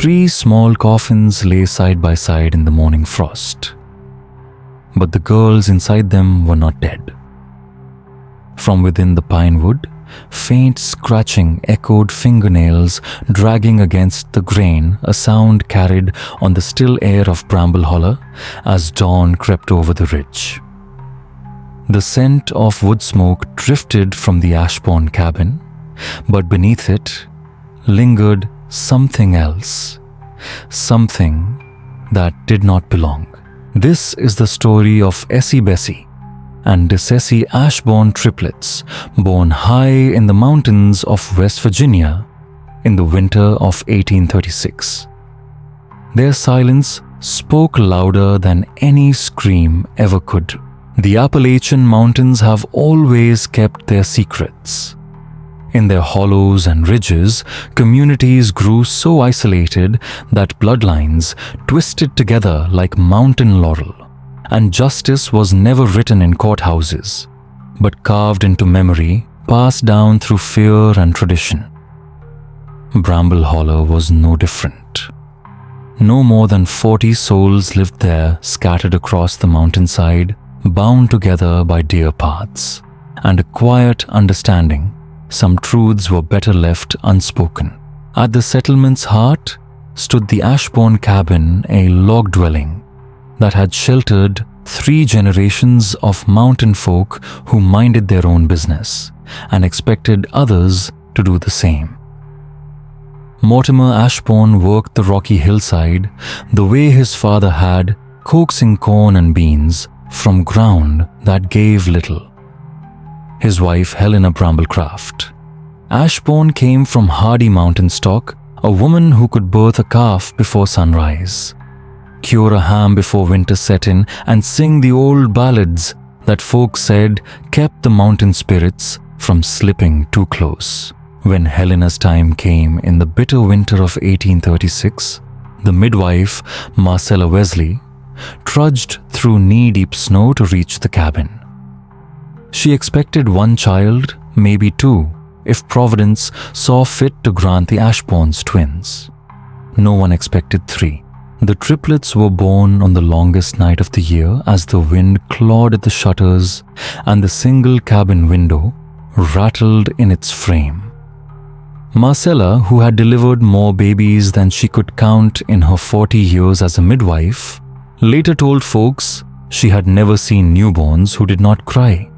3 small coffins lay side by side in the morning frost. But the girls inside them were not dead. From within the pine wood, faint scratching echoed fingernails dragging against the grain, a sound carried on the still air of Bramble Hollow as dawn crept over the ridge. The scent of wood smoke drifted from the Ashbourne cabin, but beneath it lingered something else, something that did not belong. This is the story of Essie Bessie and Dessie Ashbourne triplets, born high in the mountains of West Virginia in the winter of 1836. Their silence spoke louder than any scream ever could. The Appalachian mountains have always kept their secrets. In their hollows and ridges, communities grew so isolated that bloodlines twisted together like mountain laurel, and justice was never written in courthouses, but carved into memory, passed down through fear and tradition. Bramble Hollow was no different. No more than 40 souls lived there, scattered across the mountainside, bound together by deer paths, and a quiet understanding some truths were better left unspoken. At the settlement's heart stood the Ashbourne cabin, a log dwelling that had sheltered 3 generations of mountain folk who minded their own business and expected others to do the same. Mortimer Ashbourne worked the rocky hillside the way his father had, coaxing corn and beans from ground that gave little. His wife Helena Bramblecraft. Ashbourne came from hardy mountain stock, a woman who could birth a calf before sunrise, cure a ham before winter set in, and sing the old ballads that folk said kept the mountain spirits from slipping too close. When Helena's time came in the bitter winter of 1836, the midwife, Marcella Wesley, trudged through knee-deep snow to reach the cabin. She expected 1 child, maybe 2, if Providence saw fit to grant the Ashbournes twins. No one expected 3. The triplets were born on the longest night of the year as the wind clawed at the shutters and the single cabin window rattled in its frame. Marcella, who had delivered more babies than she could count in her 40 years as a midwife, later told folks she had never seen newborns who did not cry.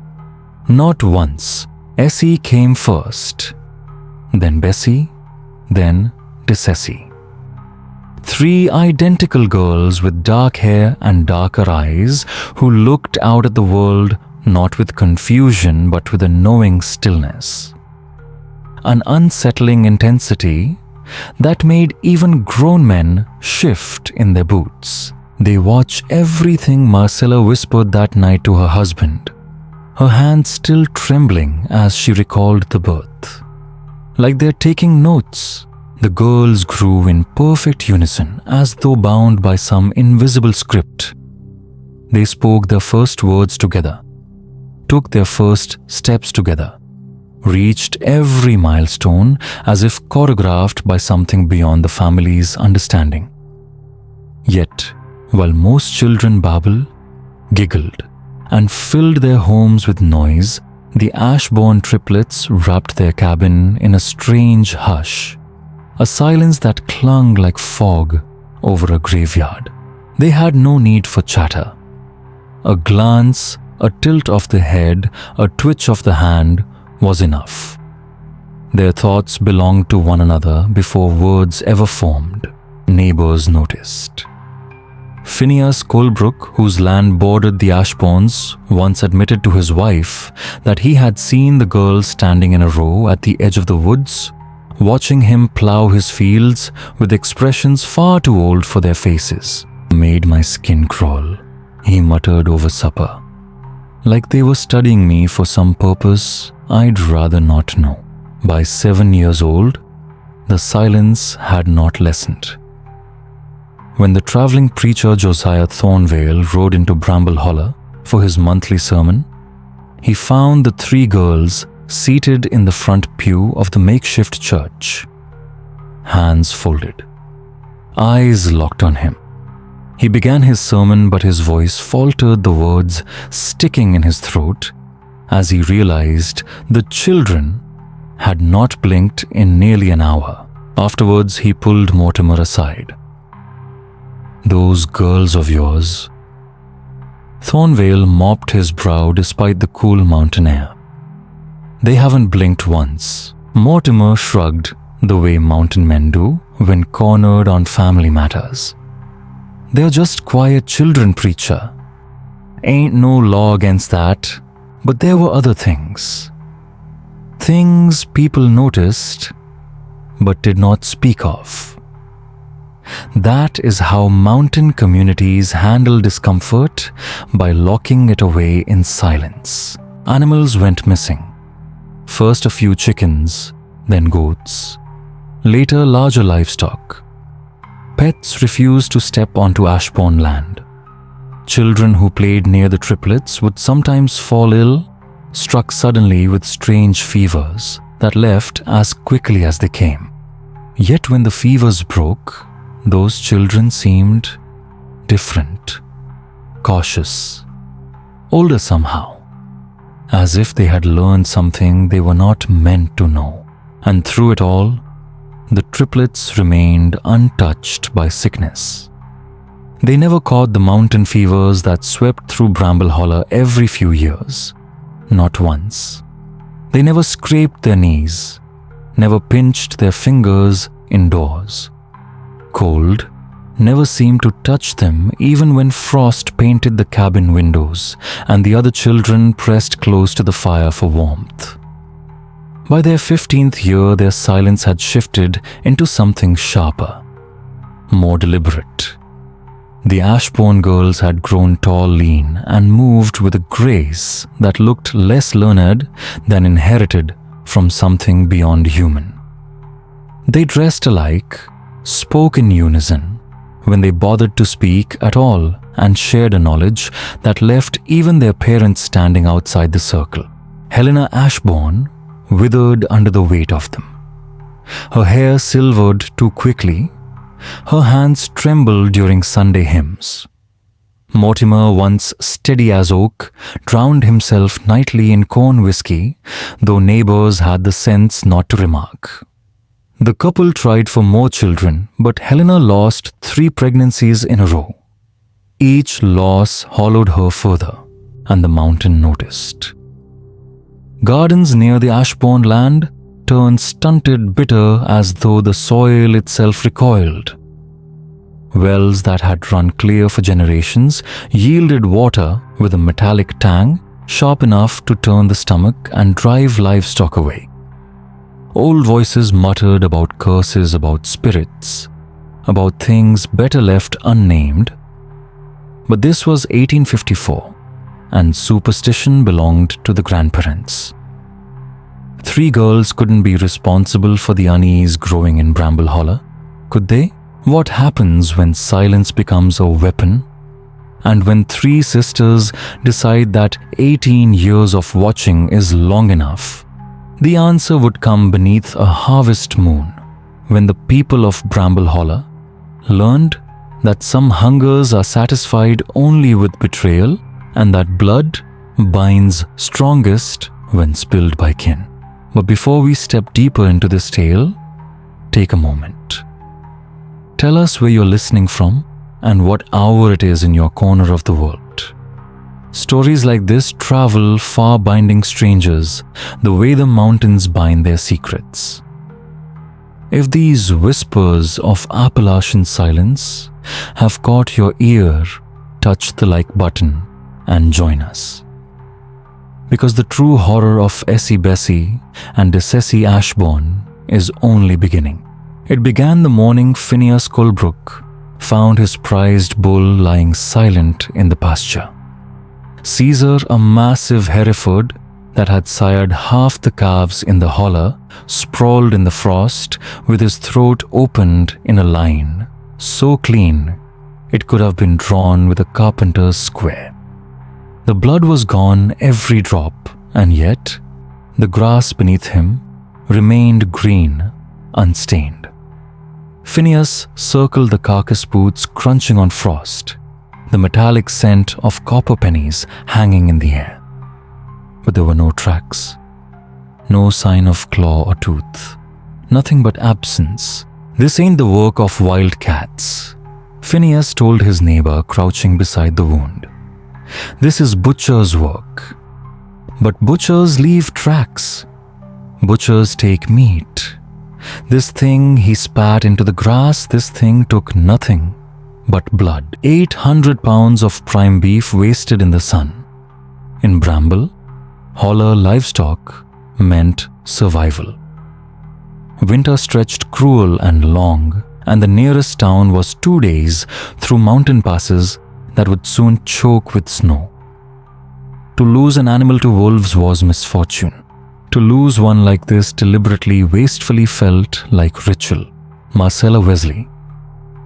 Not once. Essie came first, then Bessie, then Dessie. 3 identical girls with dark hair and darker eyes who looked out at the world not with confusion but with a knowing stillness. An unsettling intensity that made even grown men shift in their boots. They watch everything Marcella whispered that night to her husband, her hands still trembling as she recalled the birth. Like they're taking notes, the girls grew in perfect unison as though bound by some invisible script. They spoke their first words together, took their first steps together, reached every milestone as if choreographed by something beyond the family's understanding. Yet, while most children babble, giggled, and filled their homes with noise, the Ashbourne triplets wrapped their cabin in a strange hush, a silence that clung like fog over a graveyard. They had no need for chatter. A glance, a tilt of the head, a twitch of the hand was enough. Their thoughts belonged to one another before words ever formed. Neighbors noticed. Phineas Colebrook, whose land bordered the Ashbournes, once admitted to his wife that he had seen the girls standing in a row at the edge of the woods, watching him plow his fields with expressions far too old for their faces. "Made my skin crawl," he muttered over supper. Like they were studying me for some purpose I'd rather not know. By 7 years old, the silence had not lessened. When the traveling preacher Josiah Thornvale rode into Bramble Hollow for his monthly sermon, he found the 3 girls seated in the front pew of the makeshift church, hands folded, eyes locked on him. He began his sermon, but his voice faltered, the words sticking in his throat as he realized the children had not blinked in nearly an hour. Afterwards, he pulled Mortimer aside. "Those girls of yours." Thornvale mopped his brow despite the cool mountain air. "They haven't blinked once." Mortimer shrugged the way mountain men do when cornered on family matters. "They're just quiet children, preacher. Ain't no law against that, but there were other things. Things people noticed but did not speak of. That is how mountain communities handle discomfort, by locking it away in silence. Animals went missing. First a few chickens, then goats, later larger livestock. Pets refused to step onto Ashbourne land. Children who played near the triplets would sometimes fall ill, struck suddenly with strange fevers that left as quickly as they came. Yet when the fevers broke, those children seemed different, cautious, older somehow, as if they had learned something they were not meant to know. And through it all, the triplets remained untouched by sickness. They never caught the mountain fevers that swept through Bramble Hollow every few years. Not once. They never scraped their knees, never pinched their fingers indoors. Cold never seemed to touch them, even when frost painted the cabin windows and the other children pressed close to the fire for warmth. By their 15th year, their silence had shifted into something sharper, more deliberate. The Ashbourne girls had grown tall, lean, and moved with a grace that looked less learned than inherited from something beyond human. They dressed alike, spoke in unison, when they bothered to speak at all, and shared a knowledge that left even their parents standing outside the circle. Helena Ashbourne withered under the weight of them. Her hair silvered too quickly. Her hands trembled during Sunday hymns. Mortimer, once steady as oak, drowned himself nightly in corn whiskey, though neighbors had the sense not to remark. The couple tried for more children, but Helena lost 3 pregnancies in a row. Each loss hollowed her further, and the mountain noticed. Gardens near the Ashbourne land turned stunted, bitter, as though the soil itself recoiled. Wells that had run clear for generations yielded water with a metallic tang sharp enough to turn the stomach and drive livestock away. Old voices muttered about curses, about spirits, about things better left unnamed. But this was 1854, and superstition belonged to the grandparents. 3 girls couldn't be responsible for the unease growing in Bramble Hollow, could they? What happens when silence becomes a weapon? And when 3 sisters decide that 18 years of watching is long enough? The answer would come beneath a harvest moon, when the people of Bramble Hollow learned that some hungers are satisfied only with betrayal, and that blood binds strongest when spilled by kin. But before we step deeper into this tale, take a moment. Tell us where you're listening from and what hour it is in your corner of the world. Stories like this travel far, binding strangers the way the mountains bind their secrets. If these whispers of Appalachian silence have caught your ear, touch the like button and join us. Because the true horror of Essie Bessie and Bessie Ashbourne is only beginning. It began the morning Phineas Colebrook found his prized bull lying silent in the pasture. Caesar, a massive Hereford that had sired half the calves in the hollow, sprawled in the frost with his throat opened in a line so clean it could have been drawn with a carpenter's square. The blood was gone, every drop, and yet the grass beneath him remained green, unstained. Phineas circled the carcass boots crunching on frost, the metallic scent of copper pennies hanging in the air. But there were no tracks, no sign of claw or tooth, nothing but absence. "This ain't the work of wild cats," Phineas told his neighbor crouching beside the wound. "This is butcher's work." "But butchers leave tracks. Butchers take meat. This thing," he spat into the grass, "this thing took nothing but blood. 800 pounds of prime beef wasted in the sun. In Bramble, hauler livestock meant survival." Winter stretched cruel and long, and the nearest town was 2 days through mountain passes that would soon choke with snow. To lose an animal to wolves was misfortune. To lose one like this deliberately, wastefully felt like ritual. Marcella Wesley,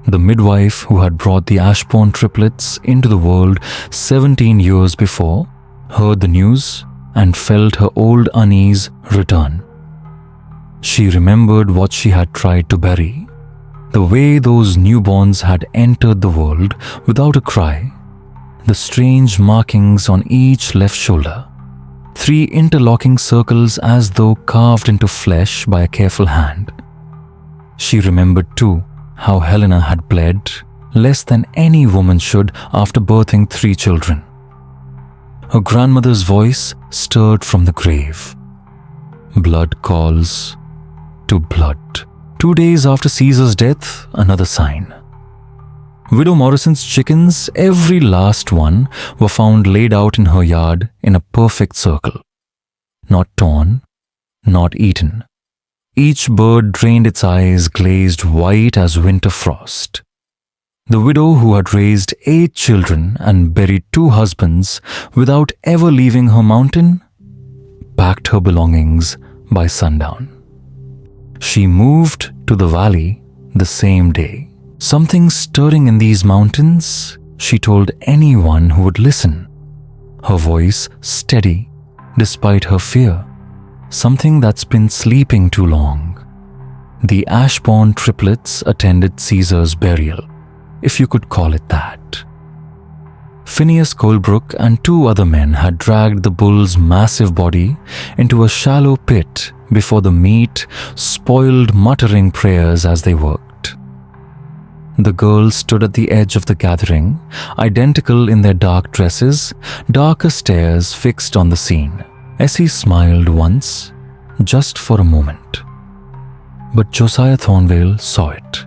the midwife who had brought the Ashbourne triplets into the world 17 years before, heard the news and felt her old unease return. She remembered what she had tried to bury, the way those newborns had entered the world without a cry, the strange markings on each left shoulder, 3 interlocking circles as though carved into flesh by a careful hand. She remembered too how Helena had bled less than any woman should after birthing 3 children. Her grandmother's voice stirred from the grave. Blood calls to blood. 2 days after Caesar's death, another sign. Widow Morrison's chickens, every last one, were found laid out in her yard in a perfect circle. Not torn, not eaten. Each bird drained its eyes, glazed white as winter frost. The widow who had raised 8 children and buried 2 husbands without ever leaving her mountain, packed her belongings by sundown. She moved to the valley the same day. "Something stirring in these mountains," she told anyone who would listen. Her voice steady despite her fear. "Something that's been sleeping too long." The Ashbourne triplets attended Caesar's burial, if you could call it that. Phineas Colebrook and 2 other men had dragged the bull's massive body into a shallow pit before the meat, spoiled muttering prayers as they worked. The girls stood at the edge of the gathering, identical in their dark dresses, darker stares fixed on the scene. Essie smiled once, just for a moment. But Josiah Thornvale saw it.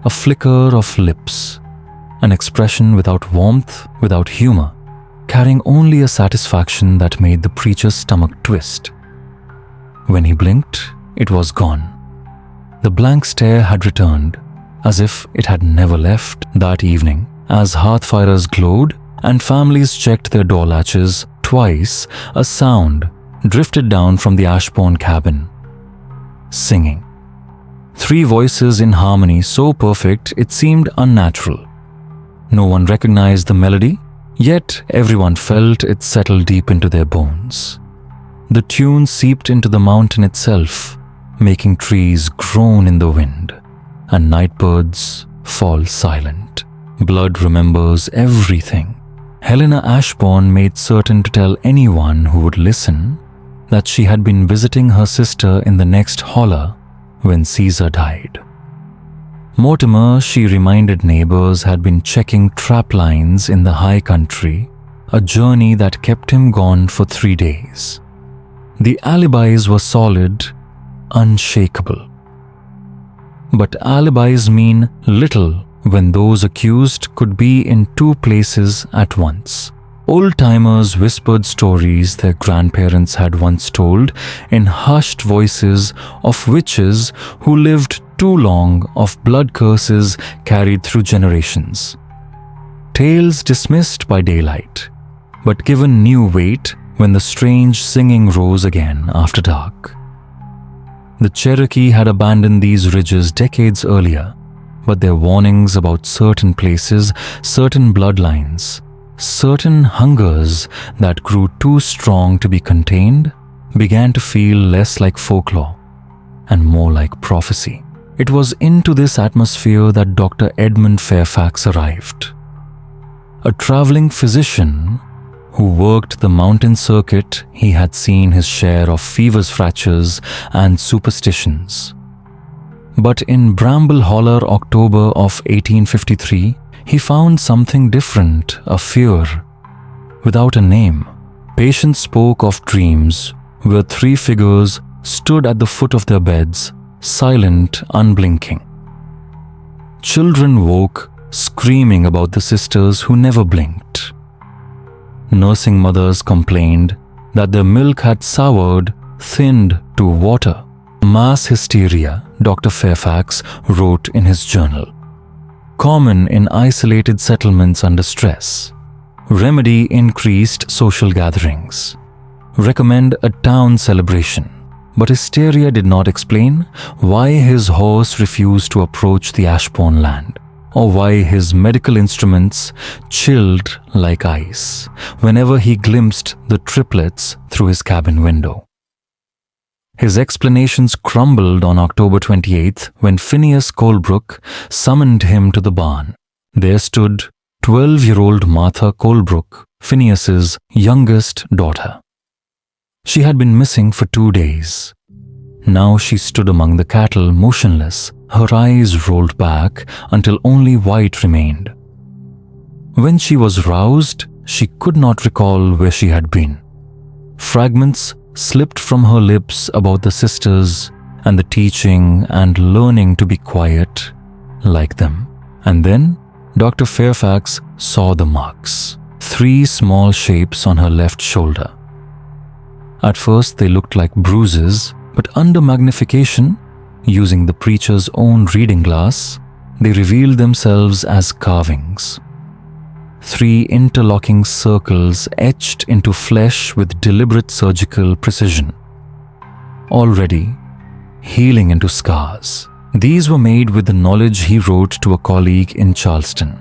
A flicker of lips, an expression without warmth, without humor, carrying only a satisfaction that made the preacher's stomach twist. When he blinked, it was gone. The blank stare had returned, as if it had never left. That evening, as hearth-firers glowed and families checked their door latches twice, a sound drifted down from the Ashbourne cabin. Singing. 3 voices in harmony so perfect it seemed unnatural. No one recognized the melody, yet everyone felt it settle deep into their bones. The tune seeped into the mountain itself, making trees groan in the wind, and nightbirds fall silent. Blood remembers everything. Helena Ashbourne made certain to tell anyone who would listen that she had been visiting her sister in the next holler when Caesar died. Mortimer, she reminded neighbors, had been checking trap lines in the high country, a journey that kept him gone for 3 days. The alibis were solid, unshakable. But alibis mean little when those accused could be in 2 places at once. Old-timers whispered stories their grandparents had once told in hushed voices of witches who lived too long, of blood curses carried through generations. Tales dismissed by daylight, but given new weight when the strange singing rose again after dark. The Cherokee had abandoned these ridges decades earlier, but their warnings about certain places, certain bloodlines, certain hungers that grew too strong to be contained began to feel less like folklore and more like prophecy. It was into this atmosphere that Dr. Edmund Fairfax arrived. A traveling physician who worked the mountain circuit, he had seen his share of fevers, fractures, and superstitions. But in Bramble Holler, October of 1853, he found something different, a fear. Without a name, patients spoke of dreams where three figures stood at the foot of their beds, silent, unblinking. Children woke, screaming about the sisters who never blinked. Nursing mothers complained that their milk had soured, thinned to water. Mass hysteria, Dr. Fairfax wrote in his journal. Common in isolated settlements under stress. Remedy increased social gatherings. Recommend a town celebration. But hysteria did not explain why his horse refused to approach the Ashbourne land, or why his medical instruments chilled like ice whenever he glimpsed the triplets through his cabin window. His explanations crumbled on October 28th when Phineas Colebrook summoned him to the barn. There stood 12-year-old Martha Colebrook, Phineas's youngest daughter. She had been missing for 2 days. Now she stood among the cattle, motionless, her eyes rolled back until only white remained. When she was roused, she could not recall where she had been. Fragments slipped from her lips about the sisters and the teaching and learning to be quiet like them. And then Dr. Fairfax saw the marks, 3 small shapes on her left shoulder. At first they looked like bruises, but under magnification, using the preacher's own reading glass, they revealed themselves as carvings. 3 interlocking circles etched into flesh with deliberate surgical precision. Already healing into scars. These were made with the knowledge he wrote to a colleague in Charleston.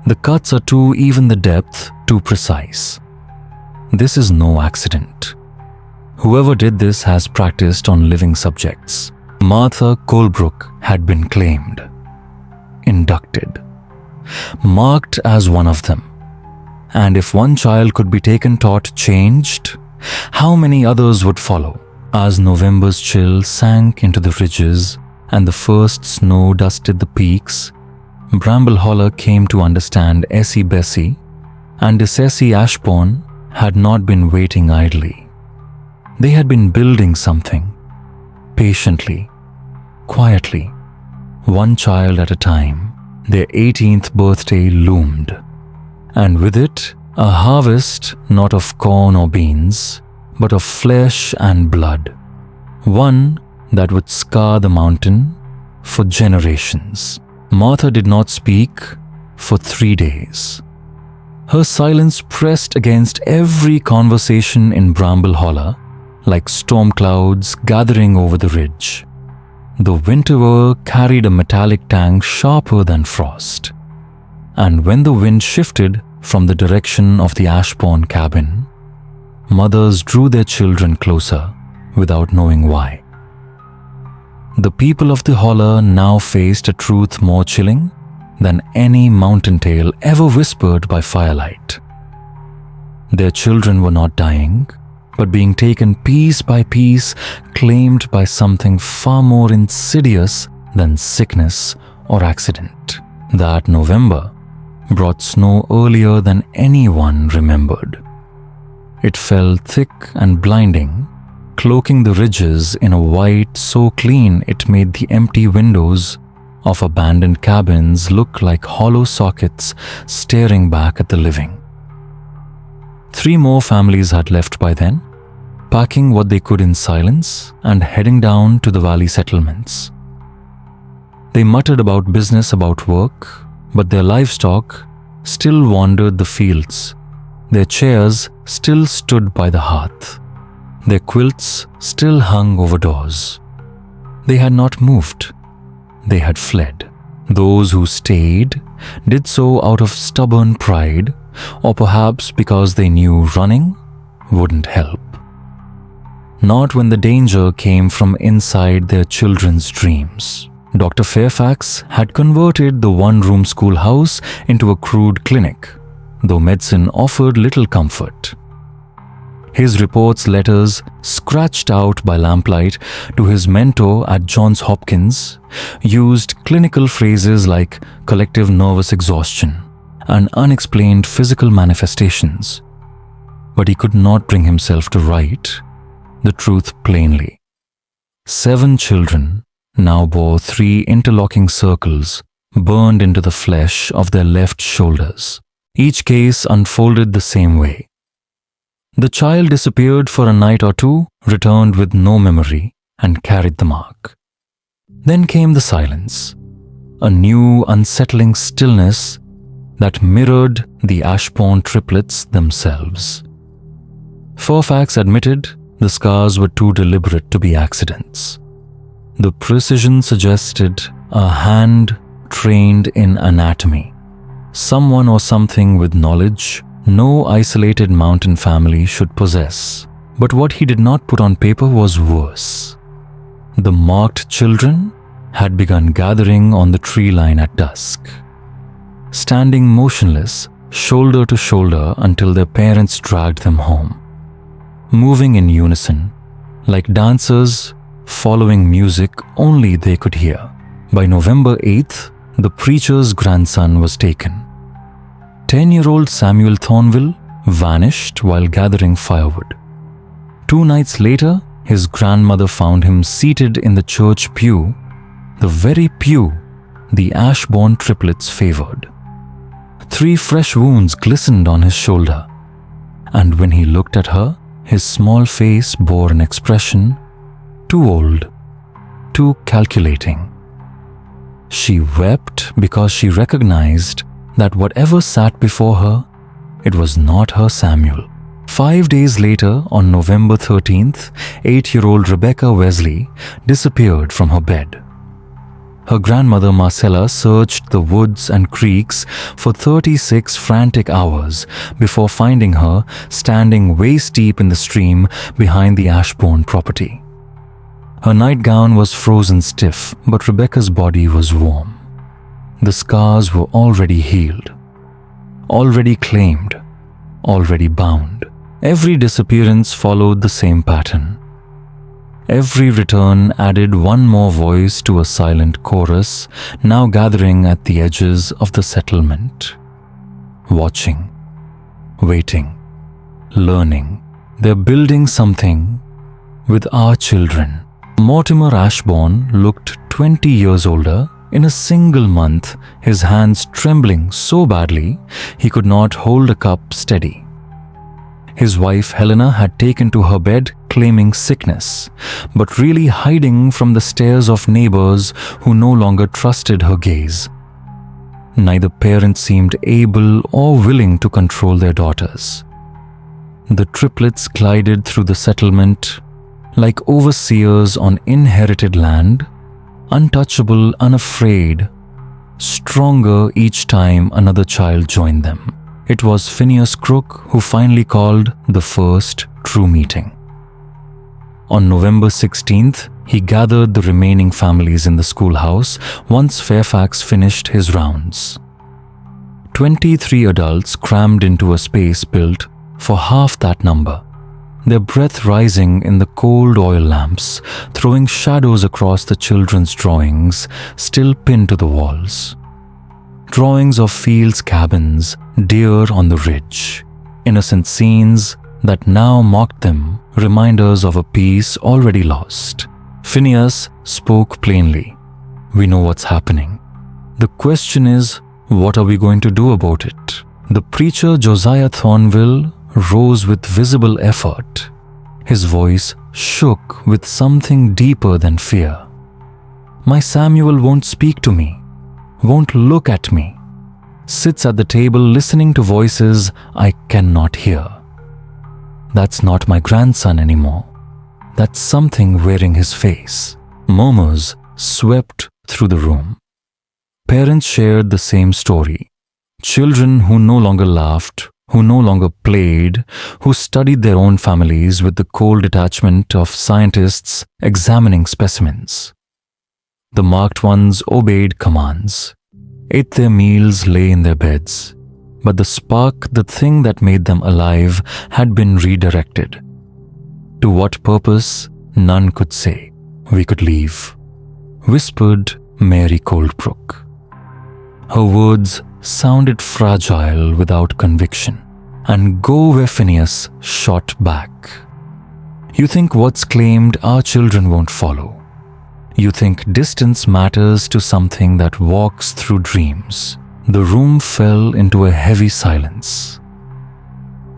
The cuts are too even, the depth too precise. This is no accident. Whoever did this has practiced on living subjects. Martha Colebrook had been claimed, inducted, marked as one of them. And if one child could be taken, taught, changed, how many others would follow? As November's chill sank into the ridges and the first snow dusted the peaks, Bramble Holler came to understand Essie Bessie and Essie Ashbourne had not been waiting idly. They had been building something, patiently, quietly, one child at a time. Their 18th birthday loomed, and with it, a harvest not of corn or beans, but of flesh and blood, one that would scar the mountain for generations. Martha did not speak for 3 days. Her silence pressed against every conversation in Bramble Holler, like storm clouds gathering over the ridge. The winter air carried a metallic tang sharper than frost, and when the wind shifted from the direction of the Ashbourne cabin, mothers drew their children closer without knowing why. The people of the holler now faced a truth more chilling than any mountain tale ever whispered by firelight. Their children were not dying, but being taken piece by piece, claimed by something far more insidious than sickness or accident. That November brought snow earlier than anyone remembered. It fell thick and blinding, cloaking the ridges in a white so clean it made the empty windows of abandoned cabins look like hollow sockets staring back at the living. 3 more families had left by then, packing what they could in silence and heading down to the valley settlements. They muttered about business, about work, but their livestock still wandered the fields. Their chairs still stood by the hearth. Their quilts still hung over doors. They had not moved. They had fled. Those who stayed did so out of stubborn pride, or perhaps because they knew running wouldn't help. not when the danger came from inside their children's dreams. Dr. Fairfax had converted the one-room schoolhouse into a crude clinic, though medicine offered little comfort. His reports letters, scratched out by lamplight to his mentor at Johns Hopkins, used clinical phrases like collective nervous exhaustion and unexplained physical manifestations. But he could not bring himself to write the truth plainly. 7 children now bore 3 interlocking circles burned into the flesh of their left shoulders. Each case unfolded the same way. The child disappeared for a night or two, returned with no memory, and carried the mark. Then came the silence, a new unsettling stillness that mirrored the Ashbourne triplets themselves. Fairfax admitted the scars were too deliberate to be accidents. The precision suggested a hand trained in anatomy, someone or something with knowledge no isolated mountain family should possess. But what he did not put on paper was worse. The marked children had begun gathering on the tree line at dusk, standing motionless, shoulder to shoulder until their parents dragged them home, moving in unison, like dancers following music only they could hear. By November 8th, the preacher's grandson was taken. 10-year-old Samuel Thornville vanished while gathering firewood. 2 nights later, his grandmother found him seated in the church pew, the very pew the Ashbourne triplets favored. 3 fresh wounds glistened on his shoulder, and when he looked at her, his small face bore an expression too old, too calculating. She wept because she recognized that whatever sat before her, it was not her Samuel. 5 days later, on November 13th, 8-year-old Rebecca Wesley disappeared from her bed. Her grandmother Marcella searched the woods and creeks for 36 frantic hours before finding her standing waist-deep in the stream behind the Ashbourne property. Her nightgown was frozen stiff, but Rebecca's body was warm. The scars were already healed, already claimed, already bound. Every disappearance followed the same pattern. Every return added one more voice to a silent chorus now gathering at the edges of the settlement. Watching, waiting, learning. They're building something with our children. Mortimer Ashbourne looked 20 years older. In a single month, his hands trembling so badly he could not hold a cup steady. His wife Helena had taken to her bed claiming sickness, but really hiding from the stares of neighbors who no longer trusted her gaze. Neither parent seemed able or willing to control their daughters. The triplets glided through the settlement like overseers on inherited land, untouchable, unafraid, stronger each time another child joined them. It was Phineas Crook who finally called the first true meeting. On November 16th, he gathered the remaining families in the schoolhouse once Fairfax finished his rounds. 23 adults crammed into a space built for half that number, their breath rising in the cold oil lamps, throwing shadows across the children's drawings still pinned to the walls. Drawings of fields, cabins, deer on the ridge, innocent scenes that now mocked them, reminders of a peace already lost. Phineas spoke plainly. We know what's happening. The question is, what are we going to do about it? The preacher Josiah Thornville rose with visible effort. His voice shook with something deeper than fear. My Samuel won't speak to me, won't look at me, sits at the table listening to voices I cannot hear. That's not my grandson anymore. That's something wearing his face. Murmurs swept through the room. Parents shared the same story. Children who no longer laughed who no longer played, who studied their own families with the cold detachment of scientists examining specimens. The marked ones obeyed commands, ate their meals, lay in their beds, but the spark, the thing that made them alive, had been redirected. To what purpose, none could say. "We could leave," whispered Mary Coldbrook. Her words sounded fragile without conviction, and go where Phineas shot back. "You think what's claimed our children won't follow. You think distance matters to something that walks through dreams." The room fell into a heavy silence.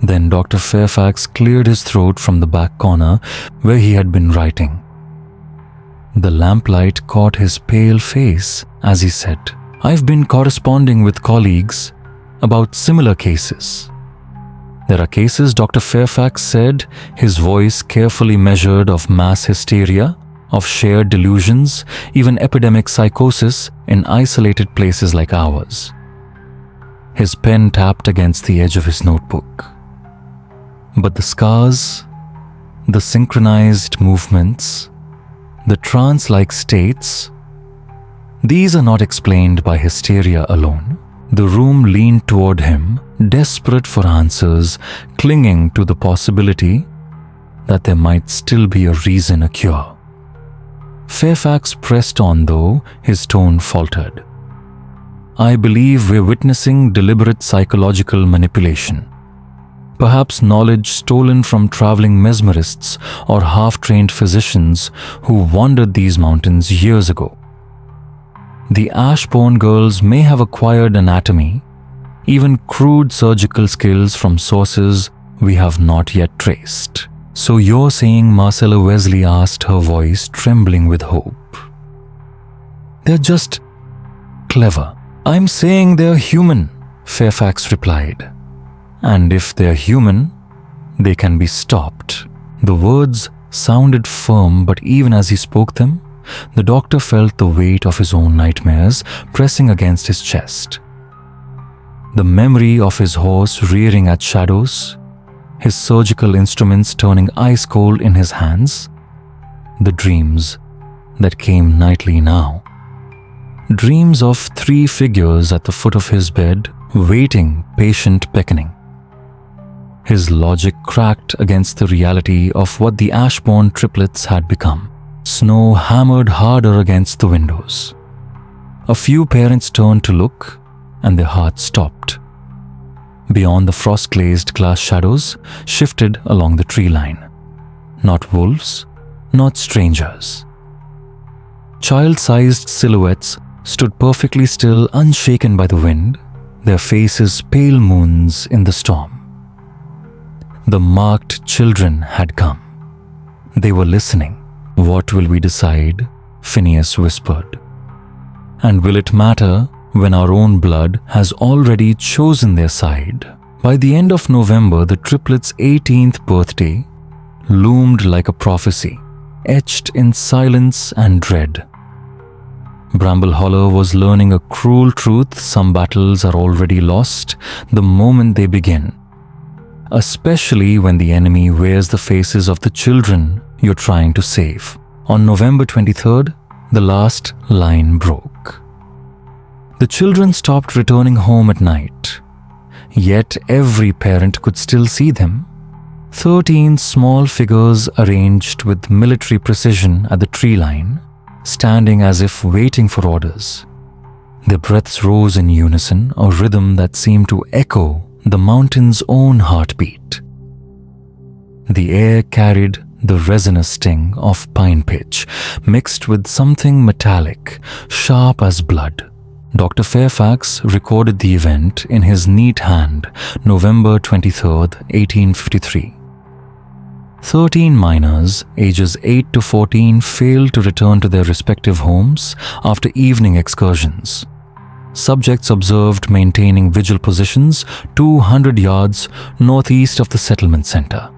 Then Dr. Fairfax cleared his throat from the back corner where he had been writing. The lamplight caught his pale face as he said, "I've been corresponding with colleagues about similar cases. There are cases," Dr. Fairfax said, his voice carefully measured, "of mass hysteria, of shared delusions, even epidemic psychosis in isolated places like ours." His pen tapped against the edge of his notebook. But the scars, the synchronized movements, the trance-like states, these are not explained by hysteria alone. The room leaned toward him, desperate for answers, clinging to the possibility that there might still be a reason, a cure. Fairfax pressed on, though his tone faltered. "I believe we're witnessing deliberate psychological manipulation. Perhaps knowledge stolen from traveling mesmerists or half-trained physicians who wandered these mountains years ago. The Ashbourne girls may have acquired anatomy, even crude surgical skills from sources we have not yet traced." "So you're saying," Marcella Wesley asked, her voice trembling with hope, "they're just clever?" "I'm saying they're human," Fairfax replied. "And if they're human, they can be stopped." The words sounded firm, but even as he spoke them, the doctor felt the weight of his own nightmares pressing against his chest. The memory of his horse rearing at shadows, his surgical instruments turning ice cold in his hands, the dreams that came nightly now. Dreams of 3 figures at the foot of his bed, waiting, patient, beckoning. His logic cracked against the reality of what the Ashbourne triplets had become. Snow hammered harder against the windows. A few parents turned to look, and their hearts stopped. Beyond, the frost-glazed glass shadows shifted along the tree line. Not wolves, not strangers. Child-sized silhouettes stood perfectly still, unshaken by the wind, their faces pale moons in the storm. The marked children had come. They were listening. "What will we decide?" Phineas whispered. "And will it matter when our own blood has already chosen their side?" By the end of November, the triplets' 18th birthday loomed like a prophecy, etched in silence and dread. Bramble Hollow was learning a cruel truth: some battles are already lost the moment they begin, especially when the enemy wears the faces of the children you're trying to save. On November 23rd, the last line broke. The children stopped returning home at night, yet every parent could still see them. 13 small figures arranged with military precision at the tree line, standing as if waiting for orders. Their breaths rose in unison, a rhythm that seemed to echo the mountain's own heartbeat. The air carried the resinous sting of pine pitch, mixed with something metallic, sharp as blood. Dr. Fairfax recorded the event in his neat hand, November 23rd, 1853. 13 miners, ages 8 to 14, failed to return to their respective homes after evening excursions. Subjects observed maintaining vigil positions 200 yards northeast of the settlement center.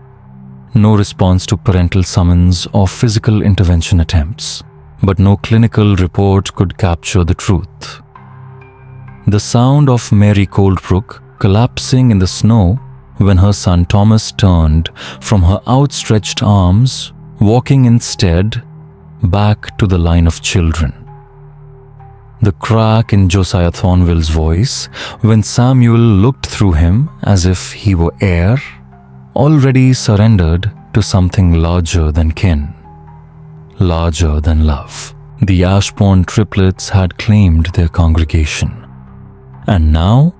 No response to parental summons or physical intervention attempts, but no clinical report could capture the truth. The sound of Mary Coldbrook collapsing in the snow when her son Thomas turned from her outstretched arms, walking instead back to the line of children. The crack in Josiah Thornville's voice when Samuel looked through him as if he were air, already surrendered to something larger than kin, larger than love. The Ashbourne triplets had claimed their congregation, and now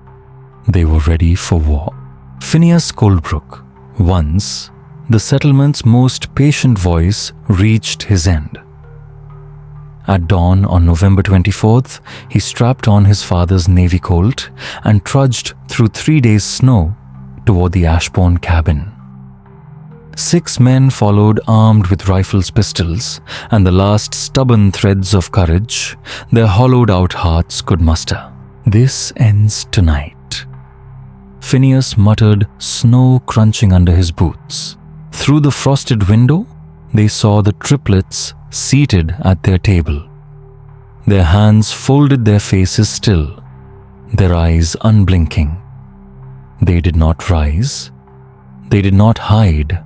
they were ready for war. Phineas Coldbrook, once the settlement's most patient voice, reached his end. At dawn on November 24th, he strapped on his father's Navy Colt and trudged through 3 days' snow toward the Ashbourne cabin. 6 men followed armed with rifles, pistols, and the last stubborn threads of courage their hollowed-out hearts could muster. "This ends tonight," Phineas muttered, snow crunching under his boots. Through the frosted window, they saw the triplets seated at their table. Their hands folded, their faces still, their eyes unblinking. They did not rise. They did not hide.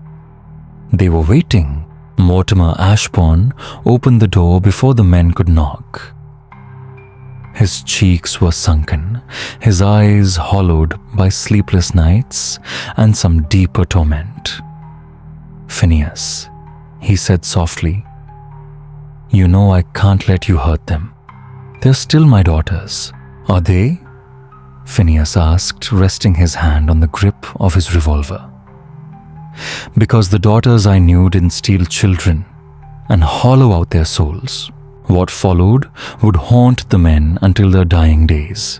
They were waiting. Mortimer Ashbourne opened the door before the men could knock. His cheeks were sunken, his eyes hollowed by sleepless nights and some deeper torment. "Phineas," he said softly, "you know I can't let you hurt them. They're still my daughters." "Are they?" Phineas asked, resting his hand on the grip of his revolver. "Because the daughters I knew didn't steal children and hollow out their souls. What followed would haunt the men until their dying days."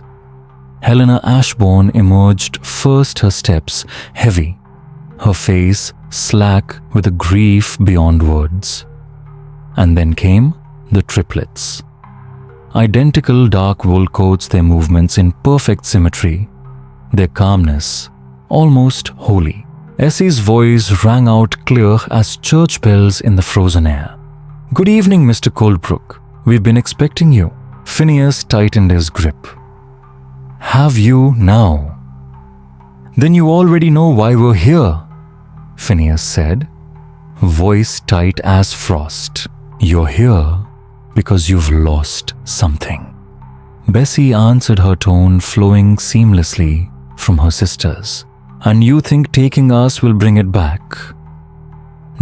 Helena Ashbourne emerged first, her steps heavy, her face slack with a grief beyond words. And then came the triplets. Identical dark wool coats, their movements in perfect symmetry, their calmness almost holy. Essie's voice rang out clear as church bells in the frozen air. "Good evening, Mr. Coldbrook. We've been expecting you." Phineas tightened his grip. "Have you now?" "Then you already know why we're here," Phineas said, voice tight as frost. "You're here because you've lost something." Bessie answered, her tone flowing seamlessly from her sister's. "And you think taking us will bring it back?"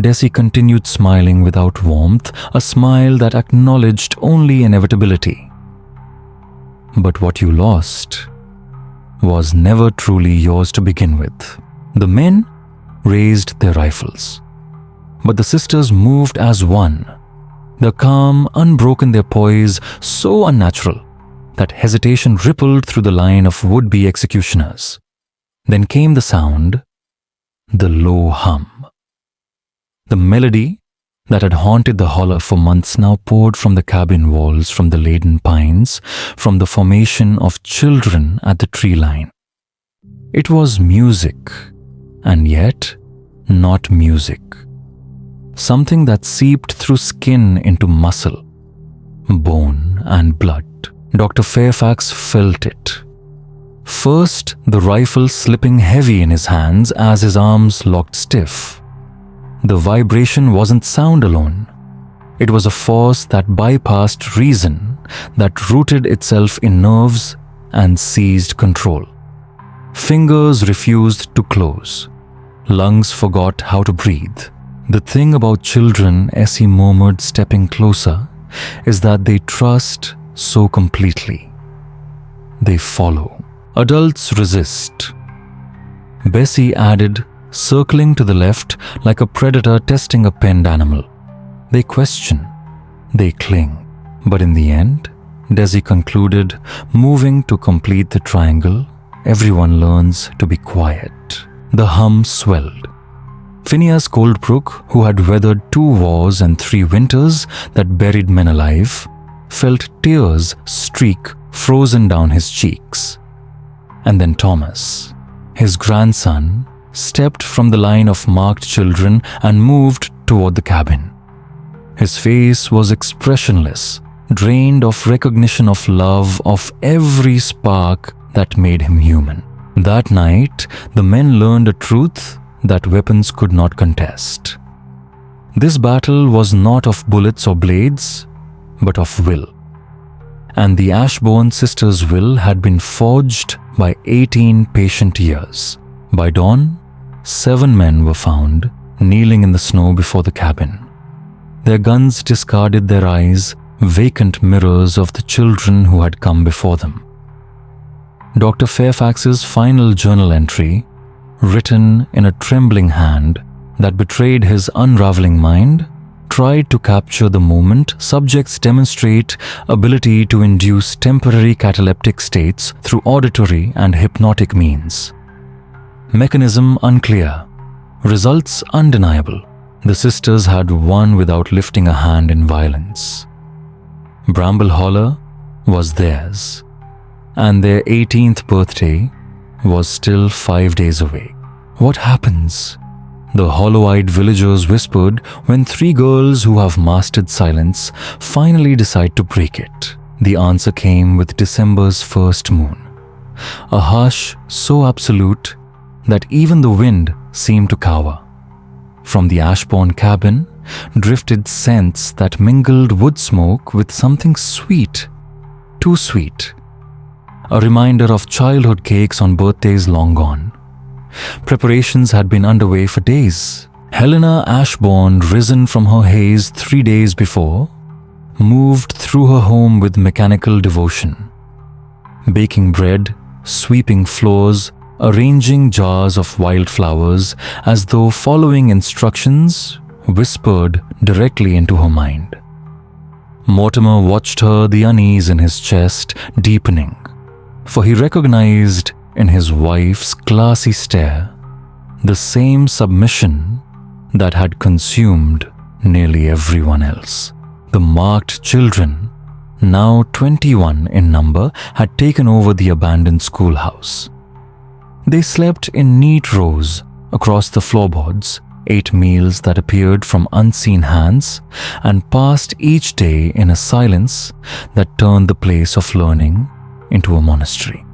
Dessie continued, smiling without warmth, a smile that acknowledged only inevitability. "But what you lost was never truly yours to begin with." The men raised their rifles, but the sisters moved as one, their calm unbroken, their poise so unnatural that hesitation rippled through the line of would-be executioners. Then came the sound, the low hum. The melody that had haunted the hollow for months now poured from the cabin walls, from the laden pines, from the formation of children at the tree line. It was music, and yet not music. Something that seeped through skin into muscle, bone and blood. Dr. Fairfax felt it. First, the rifle slipping heavy in his hands as his arms locked stiff. The vibration wasn't sound alone. It was a force that bypassed reason, that rooted itself in nerves and seized control. Fingers refused to close. Lungs forgot how to breathe. "The thing about children," Essie murmured, stepping closer, "is that they trust so completely. They follow. Adults resist." Bessie added, circling to the left like a predator testing a penned animal. "They question. They cling. But in the end," Dessie concluded, moving to complete the triangle, "everyone learns to be quiet." The hum swelled. Phineas Coldbrook, who had weathered 2 wars and 3 winters that buried men alive, felt tears streak frozen down his cheeks. And then Thomas, his grandson, stepped from the line of marked children and moved toward the cabin. His face was expressionless, drained of recognition, of love, of every spark that made him human. That night, the men learned a truth that weapons could not contest. This battle was not of bullets or blades, but of will. And the Ashbourne sisters' will had been forged by 18 patient years. By dawn, 7 men were found, kneeling in the snow before the cabin. Their guns discarded their eyes, vacant mirrors of the children who had come before them. Dr. Fairfax's final journal entry, written in a trembling hand that betrayed his unraveling mind, tried to capture the moment subjects demonstrate ability to induce temporary cataleptic states through auditory and hypnotic means. Mechanism unclear. Results undeniable. The sisters had won without lifting a hand in violence. Bramble Holler was theirs, and their 18th birthday was still 5 days away. What happens? The hollow-eyed villagers whispered when 3 girls who have mastered silence finally decide to break it. The answer came with December's first moon. A hush so absolute that even the wind seemed to cower. From the Ashbourne cabin drifted scents that mingled wood smoke with something sweet, too sweet. A reminder of childhood cakes on birthdays long gone. Preparations had been underway for days. Helena Ashbourne, risen from her haze 3 days before, moved through her home with mechanical devotion. Baking bread, sweeping floors, arranging jars of wildflowers as though following instructions whispered directly into her mind. Mortimer watched her, the unease in his chest deepening, for he recognized in his wife's glassy stare the same submission that had consumed nearly everyone else. The marked children, now 21 in number, had taken over the abandoned schoolhouse. They slept in neat rows across the floorboards, ate meals that appeared from unseen hands, and passed each day in a silence that turned the place of learning into a monastery.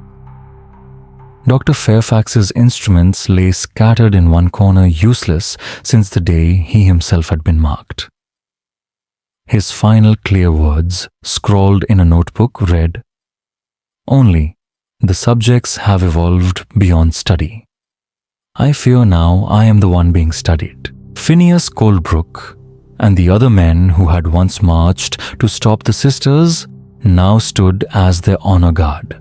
Dr. Fairfax's instruments lay scattered in one corner, useless since the day he himself had been marked. His final clear words, scrawled in a notebook, read, "Only the subjects have evolved beyond study. I fear now I am the one being studied." Phineas Colebrook and the other men who had once marched to stop the sisters now stood as their honor guard.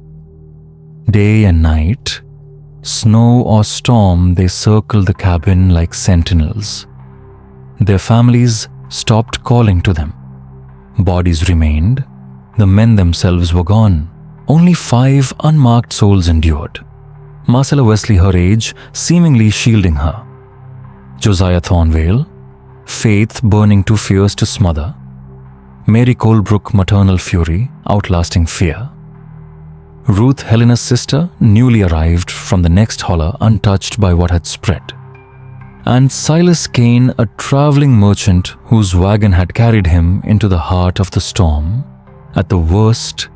Day and night, snow or storm, they circled the cabin like sentinels. Their families stopped calling to them. Bodies remained. The men themselves were gone. Only 5 unmarked souls endured. Marcella Wesley, her age, seemingly shielding her. Josiah Thornvale, faith burning too fierce to smother. Mary Colebrook, maternal fury, outlasting fear. Ruth, Helena's sister, newly arrived from the next holler, untouched by what had spread. And Silas Kane, a traveling merchant whose wagon had carried him into the heart of the storm at the worst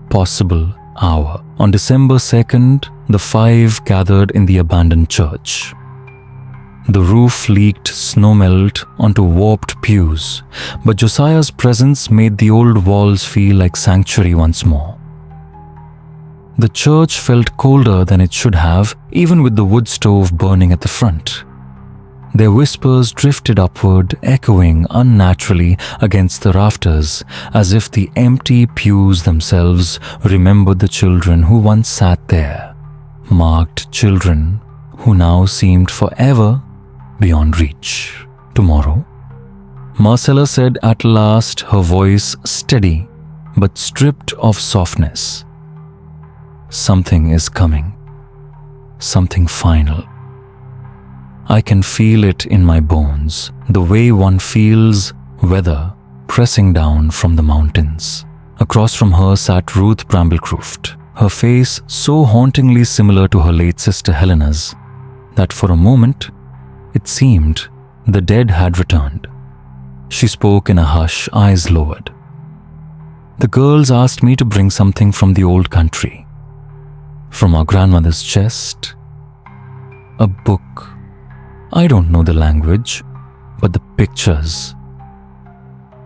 possible hour. On December 2nd, the 5 gathered in the abandoned church. The roof leaked snowmelt onto warped pews, but Josiah's presence made the old walls feel like sanctuary once more. The church felt colder than it should have, even with the wood stove burning at the front. Their whispers drifted upward, echoing unnaturally against the rafters, as if the empty pews themselves remembered the children who once sat there, marked children who now seemed forever beyond reach. "Tomorrow?" Marcella said at last, her voice steady but stripped of softness. "Something is coming. Something final. I can feel it in my bones, the way one feels weather pressing down from the mountains." Across from her sat Ruth Bramblecroft, her face so hauntingly similar to her late sister Helena's that for a moment it seemed the dead had returned. She spoke in a hush, eyes lowered. "The girls asked me to bring something from the old country. from our grandmother's chest. A book. I don't know the language, but the pictures.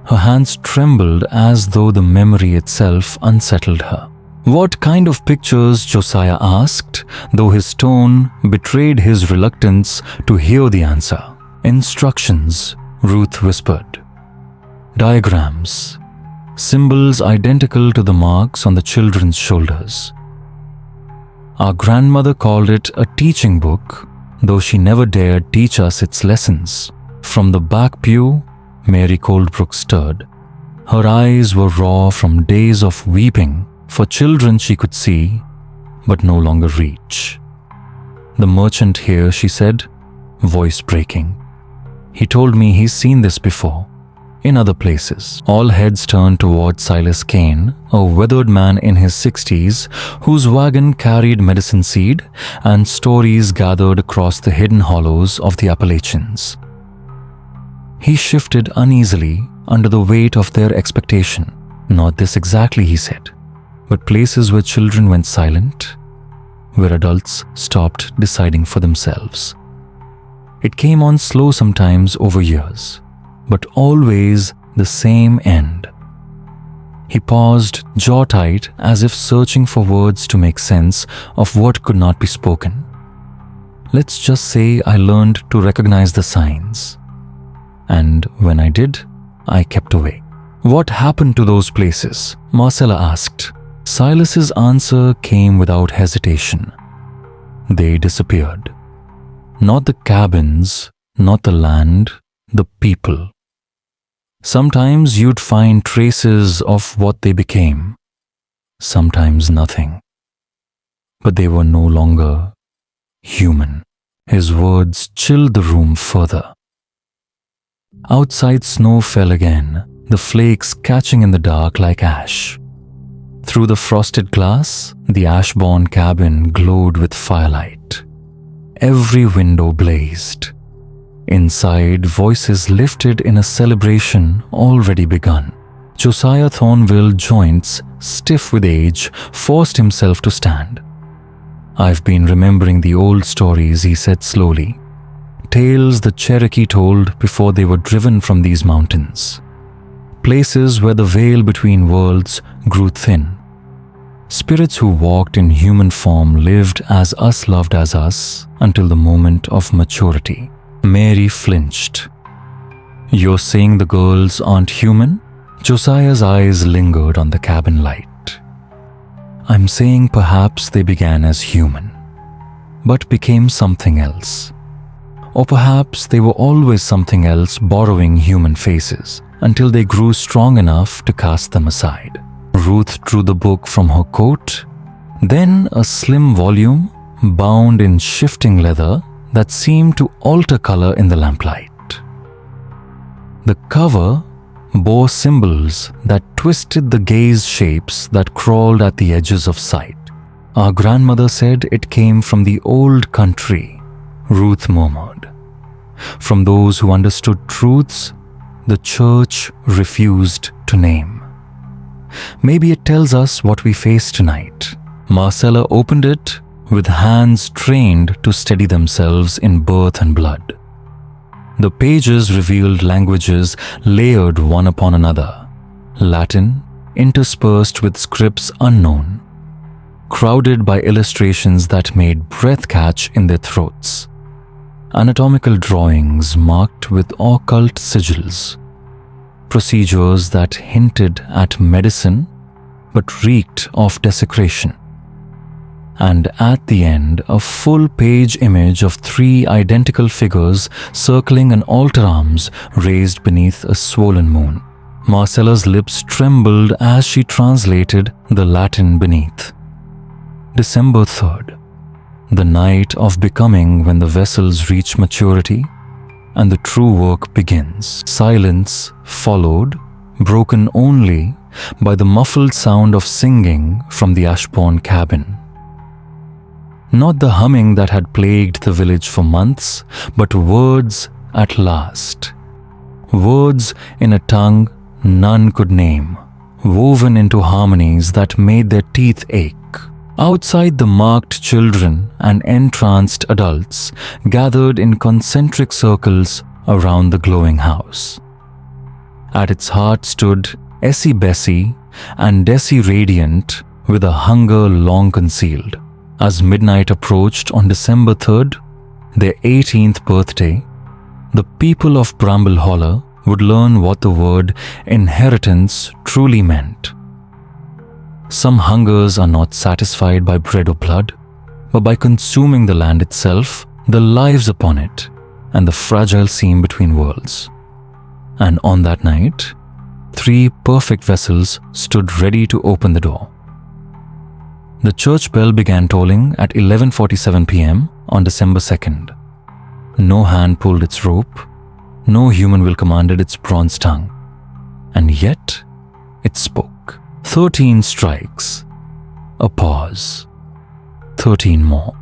Her hands trembled as though the memory itself unsettled her. What kind of pictures? Josiah asked, though his tone betrayed his reluctance to hear the answer. Instructions, Ruth whispered. Diagrams. Symbols identical to the marks on the children's shoulders. Our grandmother called it a teaching book, though she never dared teach us its lessons. From the back pew, Mary Coldbrook stirred. Her eyes were raw from days of weeping for children she could see, but no longer reach. The merchant here, she said, voice breaking. He told me he's seen this before, in other places. All heads turned toward Silas Kane, a weathered man in his 60s, whose wagon carried medicine seed and stories gathered across the hidden hollows of the Appalachians. He shifted uneasily under the weight of their expectation. Not this exactly, he said, but places where children went silent, where adults stopped deciding for themselves. It came on slow sometimes over years, but always the same end. He paused, jaw tight, as if searching for words to make sense of what could not be spoken. Let's just say I learned to recognize the signs. And when I did, I kept away. What happened to those places? Marcella asked. Silas's answer came without hesitation. They disappeared. Not the cabins, not the land, the people. Sometimes you'd find traces of what they became, sometimes nothing. But they were no longer human. His words chilled the room further. Outside, snow fell again, the flakes catching in the dark like ash. Through the frosted glass, the ash-born cabin glowed with firelight. Every window blazed. Inside, voices lifted in a celebration already begun. Josiah Thornville, joints stiff with age, forced himself to stand. I've been remembering the old stories, he said slowly. Tales the Cherokee told before they were driven from these mountains. Places where the veil between worlds grew thin. Spirits who walked in human form lived as us loved as us until the moment of maturity. Mary flinched. You're saying the girls aren't human? Josiah's eyes lingered on the cabin light. I'm saying perhaps they began as human, but became something else. Or perhaps they were always something else, borrowing human faces, until they grew strong enough to cast them aside. Ruth drew the book from her coat, then a slim volume bound in shifting leather that seemed to alter color in the lamplight. The cover bore symbols that twisted the gaze shapes that crawled at the edges of sight. Our grandmother said it came from the old country, Ruth murmured. From those who understood truths the church refused to name. Maybe it tells us what we face tonight. Marcella opened it with hands trained to steady themselves in birth and blood. The pages revealed languages layered one upon another, Latin interspersed with scripts unknown, crowded by illustrations that made breath catch in their throats, anatomical drawings marked with occult sigils, procedures that hinted at medicine but reeked of desecration. And at the end, a full-page image of 3 identical figures circling an altar arms raised beneath a swollen moon. Marcella's lips trembled as she translated the Latin beneath. December 3rd, the night of becoming, when the vessels reach maturity and the true work begins. Silence followed, broken only by the muffled sound of singing from the ash-born cabin. Not the humming that had plagued the village for months, but words at last. Words in a tongue none could name, woven into harmonies that made their teeth ache. Outside, the marked children and entranced adults gathered in concentric circles around the glowing house. At its heart stood Essie Bessie and Dessie radiant with a hunger long concealed. As midnight approached on December 3rd, their 18th birthday, the people of Bramble Holler would learn what the word inheritance truly meant. Some hungers are not satisfied by bread or blood, but by consuming the land itself, the lives upon it, and the fragile seam between worlds. And on that night, 3 perfect vessels stood ready to open the door. The church bell began tolling at 11:47 p.m. on December 2nd. No hand pulled its rope, no human will commanded its bronze tongue, and yet it spoke. 13 strikes, a pause, 13 more.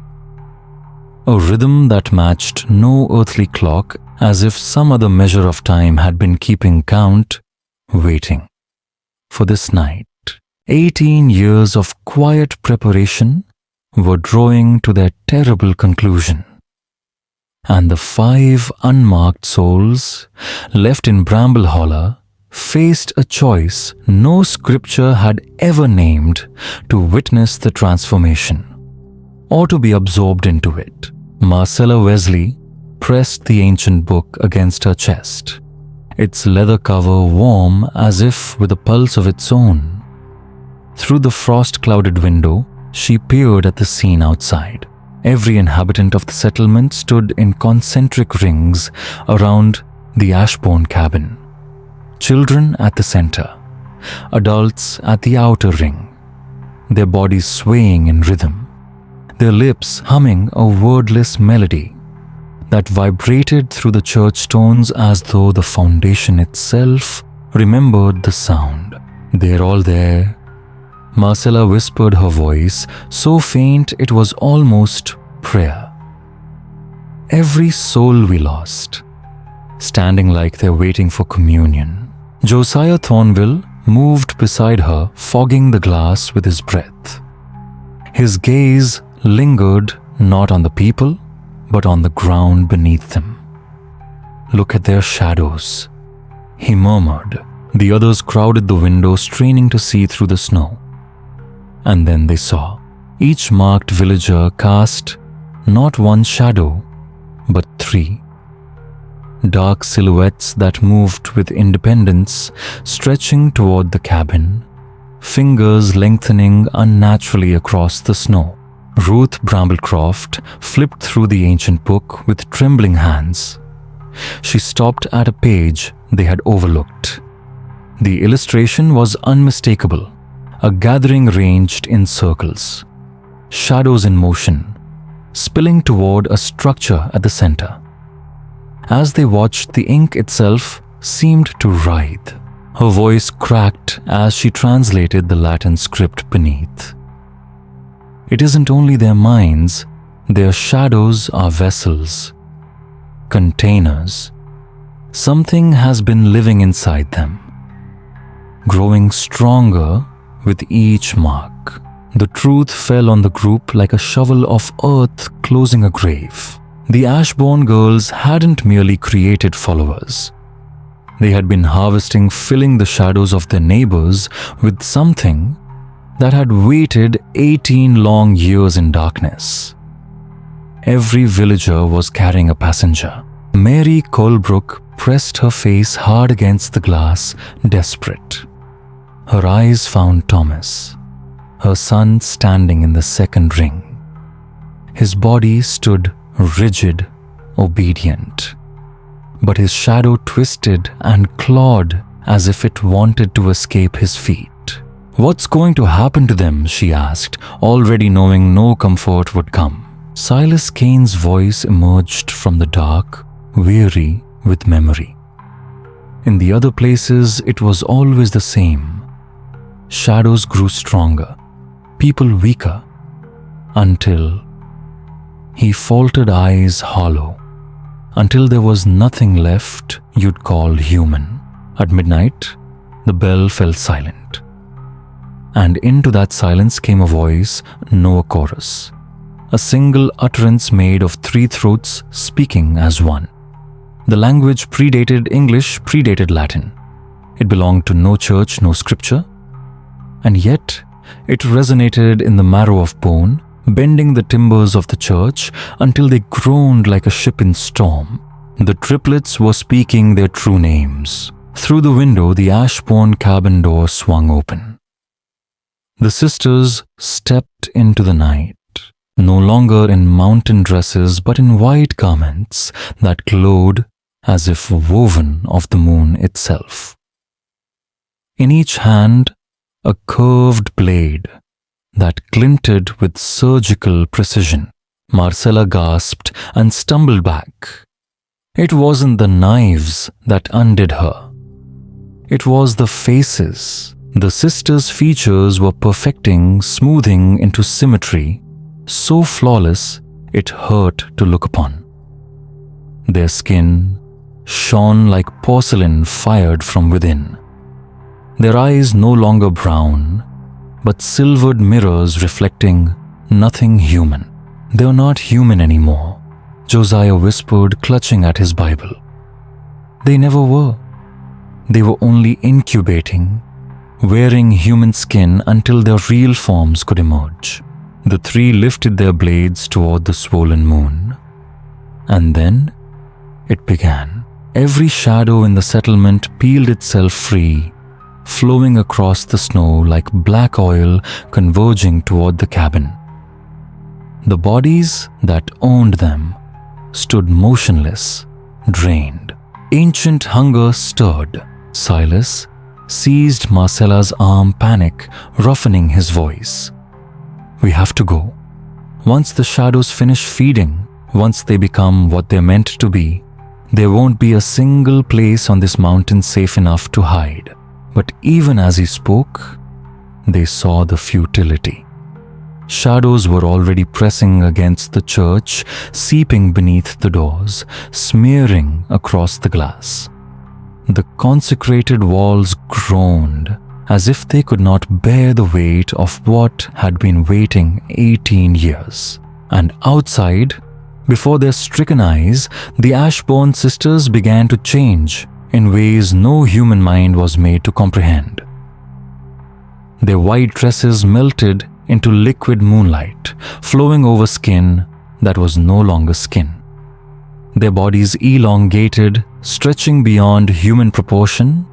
A rhythm that matched no earthly clock, as if some other measure of time had been keeping count, waiting for this night. 18 years of quiet preparation were drawing to their terrible conclusion. And the 5 unmarked souls left in Bramble Holler faced a choice no scripture had ever named: to witness the transformation or to be absorbed into it. Marcella Wesley pressed the ancient book against her chest, its leather cover warm as if with a pulse of its own. Through the frost-clouded window, she peered at the scene outside. Every inhabitant of the settlement stood in concentric rings around the Ashbourne cabin. Children at the center, adults at the outer ring, their bodies swaying in rhythm, their lips humming a wordless melody that vibrated through the church stones as though the foundation itself remembered the sound. "They're all there," Marcella whispered, her voice so faint it was almost prayer. "Every soul we lost, standing like they're waiting for communion." Josiah Thornville moved beside her, fogging the glass with his breath. His gaze lingered not on the people, but on the ground beneath them. "Look at their shadows," he murmured. The others crowded the window, straining to see through the snow. And then they saw. Each marked villager cast not one shadow, but 3. Dark silhouettes that moved with independence, stretching toward the cabin, fingers lengthening unnaturally across the snow. Ruth Bramblecroft flipped through the ancient book with trembling hands. She stopped at a page they had overlooked. The illustration was unmistakable. A gathering ranged in circles, shadows in motion, spilling toward a structure at the center. As they watched, the ink itself seemed to writhe. Her voice cracked as she translated the Latin script beneath. "It isn't only their minds, their shadows are vessels, containers. Something has been living inside them, growing stronger with each mark." The truth fell on the group like a shovel of earth closing a grave. The Ashbourne girls hadn't merely created followers. They had been harvesting, filling the shadows of their neighbors with something that had waited 18 long years in darkness. Every villager was carrying a passenger. Mary Colebrook pressed her face hard against the glass, desperate. Her eyes found Thomas, her son standing in the second ring. His body stood rigid, obedient, but his shadow twisted and clawed as if it wanted to escape his feet. "What's going to happen to them?" she asked, already knowing no comfort would come. Silas Kane's voice emerged from the dark, weary with memory. In the other places, it was always the same. Shadows grew stronger, people weaker, until he faltered, eyes hollow, until there was nothing left you'd call human. At midnight, the bell fell silent, and into that silence came a voice, no chorus. A single utterance made of three throats speaking as one. The language predated English, predated Latin. It belonged to no church, no scripture. And yet, it resonated in the marrow of bone, bending the timbers of the church until they groaned like a ship in storm. The triplets were speaking their true names. Through the window, the ash-worn cabin door swung open. The sisters stepped into the night, no longer in mountain dresses but in white garments that glowed as if woven of the moon itself. In each hand, a curved blade that glinted with surgical precision. Marcella gasped and stumbled back. It wasn't the knives that undid her. It was the faces. The sisters' features were perfecting, smoothing into symmetry, so flawless it hurt to look upon. Their skin shone like porcelain fired from within. Their eyes no longer brown, but silvered mirrors reflecting nothing human. They were not human anymore, Josiah whispered, clutching at his Bible. They never were. They were only incubating, wearing human skin until their real forms could emerge. The three lifted their blades toward the swollen moon. And then it began. Every shadow in the settlement peeled itself free, flowing across the snow like black oil converging toward the cabin. The bodies that owned them stood motionless, drained. Ancient hunger stirred. Silas seized Marcella's arm, panic roughening his voice. We have to go. Once the shadows finish feeding, once they become what they're meant to be, there won't be a single place on this mountain safe enough to hide. But even as he spoke, they saw the futility. Shadows were already pressing against the church, seeping beneath the doors, smearing across the glass. The consecrated walls groaned as if they could not bear the weight of what had been waiting 18 years. And outside, before their stricken eyes, the Ashbourne sisters began to change in ways no human mind was made to comprehend. Their white dresses melted into liquid moonlight, flowing over skin that was no longer skin. Their bodies elongated, stretching beyond human proportion,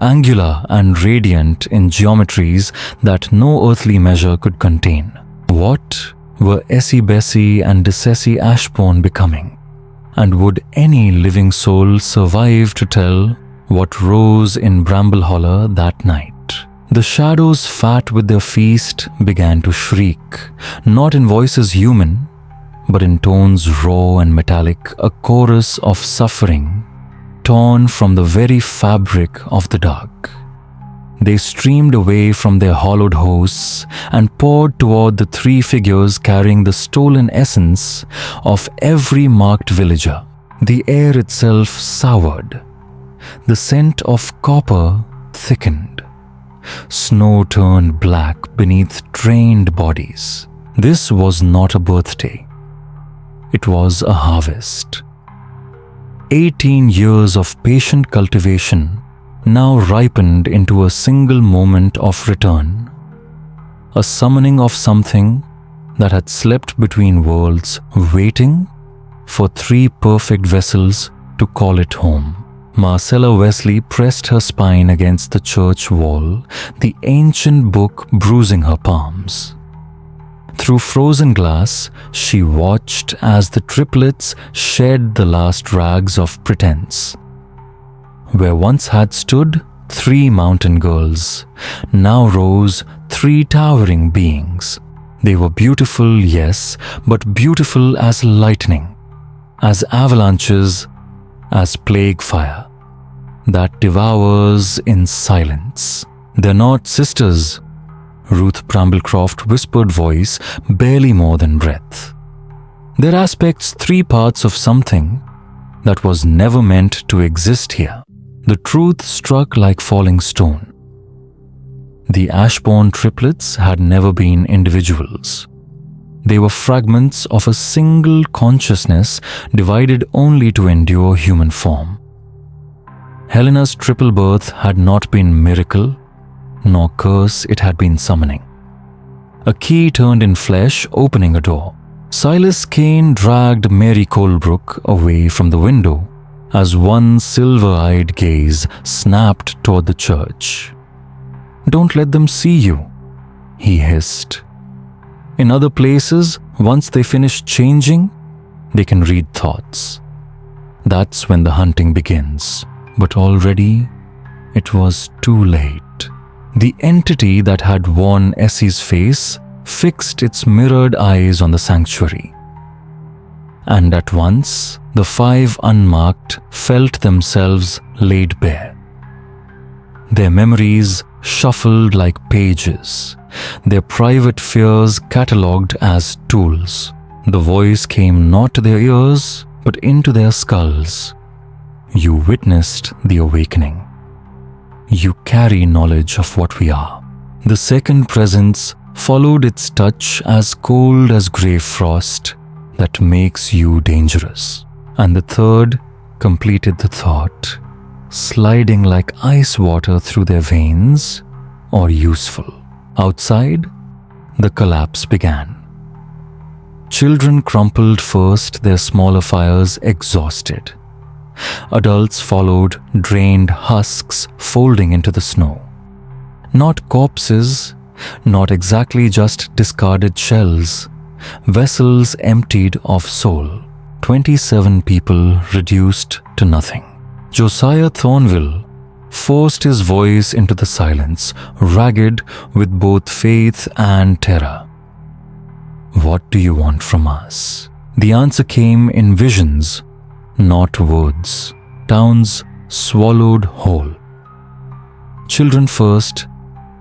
angular and radiant in geometries that no earthly measure could contain. What were Essie Bessie and Dessie Ashbourne becoming? And would any living soul survive to tell what rose in Bramble Hollow that night? The shadows, fat with their feast, began to shriek, not in voices human, but in tones raw and metallic, a chorus of suffering, torn from the very fabric of the dark. They streamed away from their hollowed hosts and poured toward the three figures carrying the stolen essence of every marked villager. The air itself soured. The scent of copper thickened. Snow turned black beneath drained bodies. This was not a birthday. It was a harvest. 18 years of patient cultivation now ripened into a single moment of return, a summoning of something that had slept between worlds, waiting for three perfect vessels to call it home. Marcella Wesley pressed her spine against the church wall, the ancient book bruising her palms. Through frozen glass, she watched as the triplets shed the last rags of pretense. Where once had stood three mountain girls, now rose three towering beings. They were beautiful, yes, but beautiful as lightning, as avalanches, as plague fire that devours in silence. They're not sisters, Ruth Bramblecroft whispered voice, barely more than breath. They're aspects, three parts of something that was never meant to exist here. The truth struck like falling stone. The Ashbourne triplets had never been individuals. They were fragments of a single consciousness divided only to endure human form. Helena's triple birth had not been miracle, nor curse it had been summoning. A key turned in flesh, opening a door. Silas Kane dragged Mary Colebrook away from the window as one silver-eyed gaze snapped toward the church. "Don't let them see you," he hissed. In other places, once they finish changing, they can read thoughts. That's when the hunting begins. But already, it was too late. The entity that had worn Essie's face fixed its mirrored eyes on the sanctuary. And at once, the 5 unmarked felt themselves laid bare. Their memories shuffled like pages, their private fears catalogued as tools. The voice came not to their ears, but into their skulls. You witnessed the awakening. You carry knowledge of what we are. The second presence followed its touch as cold as grey frost that makes you dangerous. And the third completed the thought, sliding like ice water through their veins, or useful. Outside, the collapse began. Children crumpled first, their smaller fires exhausted. Adults followed, drained husks folding into the snow. Not corpses, not exactly just discarded shells, vessels emptied of soul. 27 people reduced to nothing. Josiah Thornville forced his voice into the silence, ragged with both faith and terror. "What do you want from us?" The answer came in visions, not words. Towns swallowed whole. Children first,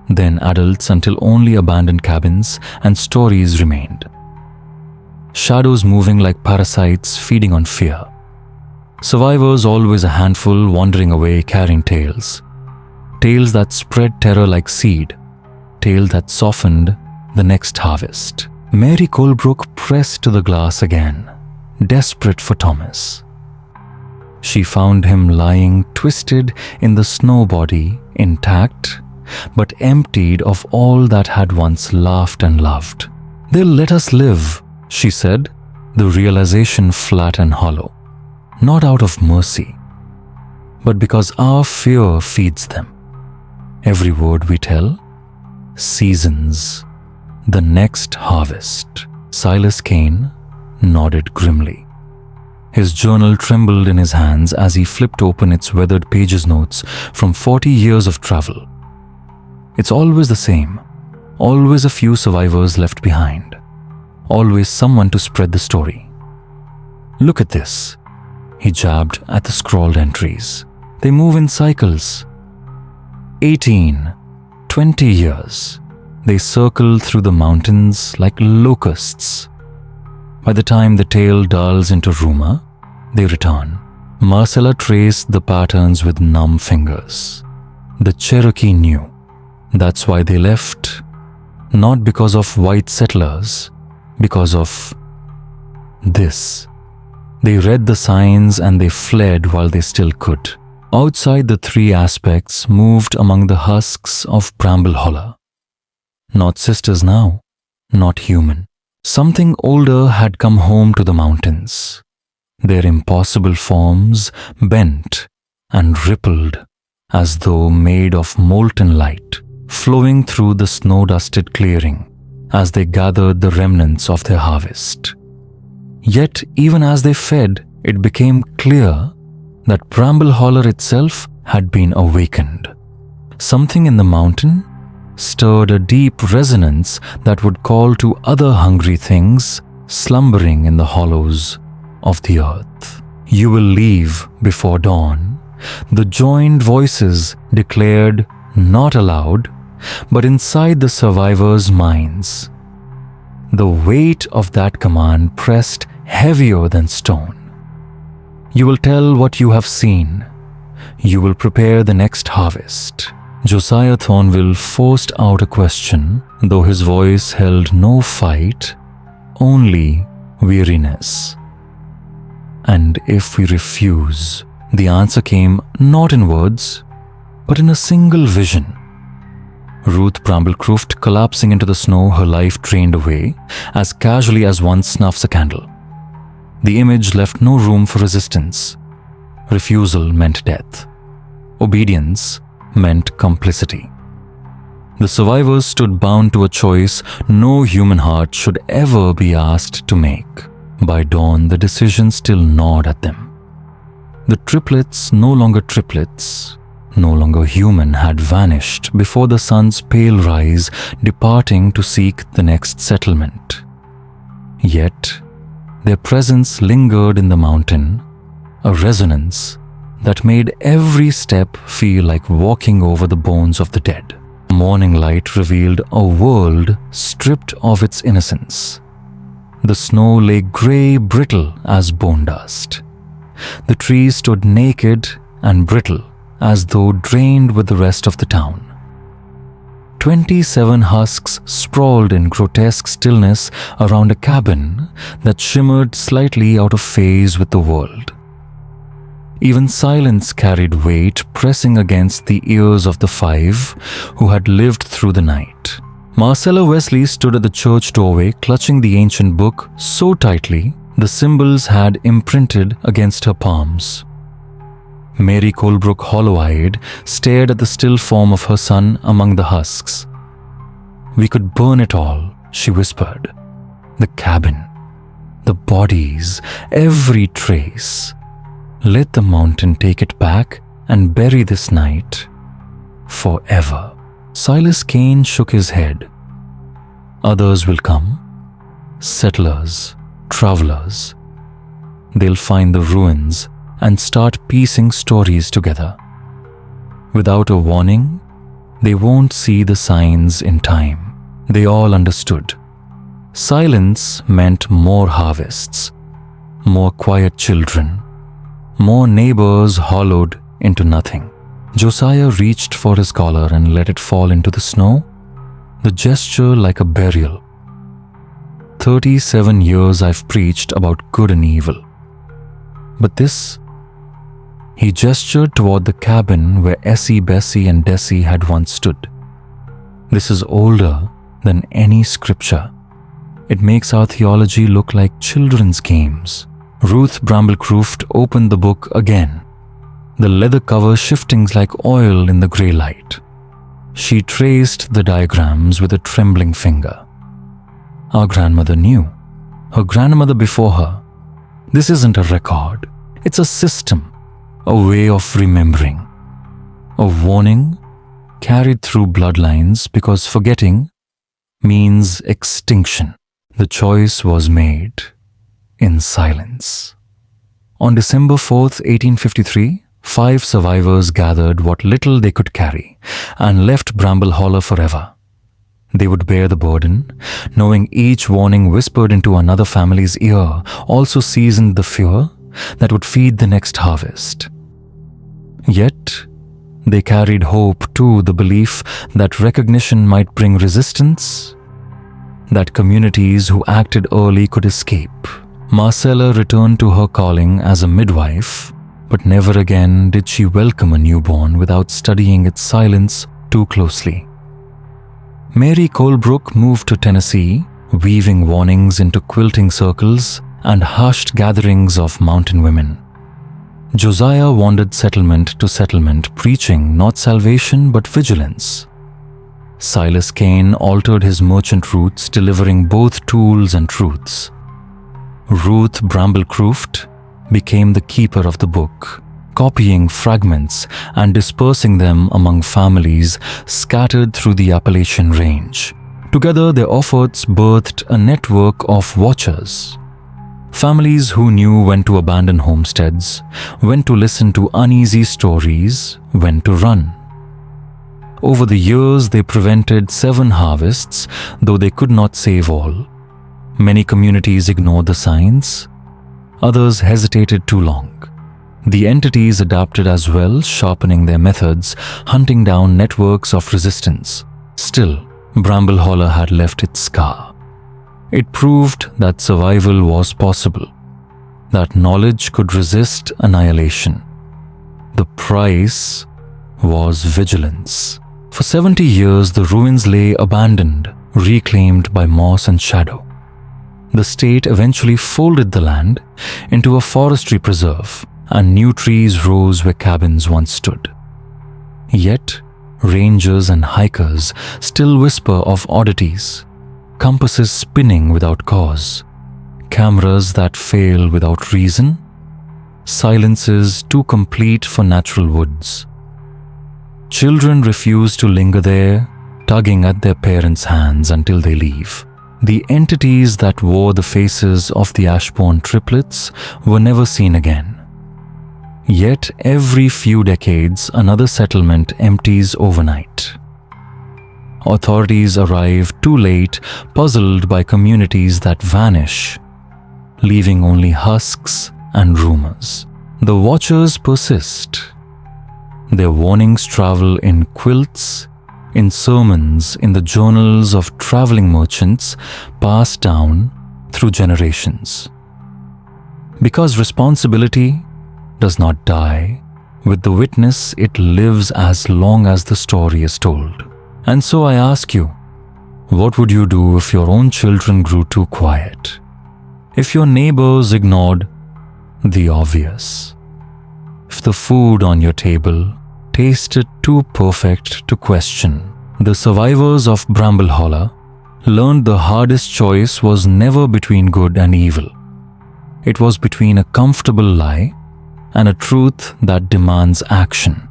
then adults until only abandoned cabins and stories remained. Shadows moving like parasites feeding on fear. Survivors always a handful wandering away carrying tales. Tales that spread terror like seed. Tales that softened the next harvest. Mary Colebrook pressed to the glass again, desperate for Thomas. She found him lying twisted in the snow body, intact, but emptied of all that had once laughed and loved. "They'll let us live," she said, the realization flat and hollow. Not out of mercy, but because our fear feeds them. Every word we tell seasons the next harvest. Silas Kane nodded grimly. His journal trembled in his hands as he flipped open its weathered pages notes from 40 years of travel. It's always the same. Always a few survivors left behind. Always someone to spread the story. "Look at this." He jabbed at the scrawled entries. "They move in cycles. 18, 20 years. They circle through the mountains like locusts. By the time the tale dulls into rumor, they return. Marcella traced the patterns with numb fingers. The Cherokee knew. That's why they left. Not because of white settlers, because of this. They read the signs and they fled while they still could. Outside, the 3 aspects moved among the husks of Bramble Holler. Not sisters now, not human. Something older had come home to the mountains. Their impossible forms bent and rippled as though made of molten light, flowing through the snow-dusted clearing as they gathered the remnants of their harvest. Yet, even as they fed, it became clear that Bramble Holler itself had been awakened. Something in the mountain stirred a deep resonance that would call to other hungry things slumbering in the hollows of the earth. "You will leave before dawn," the joined voices declared, not aloud, but inside the survivors' minds. The weight of that command pressed heavier than stone. "You will tell what you have seen. You will prepare the next harvest. Josiah Thornville forced out a question, though his voice held no fight, only weariness. And if we refuse, the answer came not in words, but in a single vision. Ruth Bramblecroft collapsing into the snow, her life drained away, as casually as one snuffs a candle. The image left no room for resistance. Refusal meant death. Obedience meant complicity. The survivors stood bound to a choice no human heart should ever be asked to make. By dawn, the decision still gnawed at them. The triplets, no longer triplets, no longer human, had vanished before the sun's pale rise, departing to seek the next settlement. Yet, their presence lingered in the mountain, a resonance that made every step feel like walking over the bones of the dead. Morning light revealed a world stripped of its innocence. The snow lay grey, brittle as bone dust. The trees stood naked and brittle, as though drained with the rest of the town. 27 husks sprawled in grotesque stillness around a cabin that shimmered slightly out of phase with the world. Even silence carried weight, pressing against the ears of the 5 who had lived through the night. Marcella Wesley stood at the church doorway, clutching the ancient book so tightly the symbols had imprinted against her palms. Mary Colebrook, hollow-eyed, stared at the still form of her son among the husks. "We could burn it all," she whispered. "The cabin, the bodies, every trace. Let the mountain take it back and bury this night forever." Silas Kane shook his head. "Others will come. Settlers, travelers. They'll find the ruins and start piecing stories together. Without a warning, they won't see the signs in time." They all understood. Silence meant more harvests, more quiet children, more neighbors hollowed into nothing. Josiah reached for his collar and let it fall into the snow, the gesture like a burial. 37 years I've preached about good and evil. But this... He gestured toward the cabin where Essie, Bessie, and Dessie had once stood. "This is older than any scripture. It makes our theology look like children's games." Ruth Bramblecroft opened the book again, the leather cover shifting like oil in the grey light. She traced the diagrams with a trembling finger. Our grandmother knew. Her grandmother before her. This isn't a record. It's a system. A way of remembering. A warning carried through bloodlines because forgetting means extinction. The choice was made in silence. On December 4th, 1853, 5 survivors gathered what little they could carry and left Bramble Hollow forever. They would bear the burden, knowing each warning whispered into another family's ear also seasoned the fear that would feed the next harvest. Yet, they carried hope too, the belief that recognition might bring resistance, that communities who acted early could escape. Marcella returned to her calling as a midwife, but never again did she welcome a newborn without studying its silence too closely. Mary Colebrook moved to Tennessee, weaving warnings into quilting circles and hushed gatherings of mountain women. Josiah wandered settlement to settlement, preaching not salvation but vigilance. Silas Kane altered his merchant roots, delivering both tools and truths. Ruth Bramblecroft became the keeper of the book, copying fragments and dispersing them among families scattered through the Appalachian range. Together, their efforts birthed a network of watchers. Families who knew when to abandon homesteads, when to listen to uneasy stories, when to run. Over the years, they prevented 7 harvests, though they could not save all. Many communities ignored the signs. Others hesitated too long. The entities adapted as well, sharpening their methods, hunting down networks of resistance. Still, Bramble Holler had left its scar. It proved that survival was possible, that knowledge could resist annihilation. The price was vigilance. For 70 years, the ruins lay abandoned, reclaimed by moss and shadow. The state eventually folded the land into a forestry preserve, and new trees rose where cabins once stood. Yet, rangers and hikers still whisper of oddities, compasses spinning without cause, cameras that fail without reason, silences too complete for natural woods. Children refuse to linger there, tugging at their parents' hands until they leave. The entities that wore the faces of the Ashbourne triplets were never seen again. Yet every few decades, another settlement empties overnight. Authorities arrive too late, puzzled by communities that vanish, leaving only husks and rumors. The watchers persist. Their warnings travel in quilts, in sermons, in the journals of traveling merchants, passed down through generations. Because responsibility does not die with the witness, it lives as long as the story is told. And so I ask you, what would you do if your own children grew too quiet? If your neighbors ignored the obvious? If the food on your table tasted too perfect to question? The survivors of Bramble Holler learned the hardest choice was never between good and evil. It was between a comfortable lie and a truth that demands action.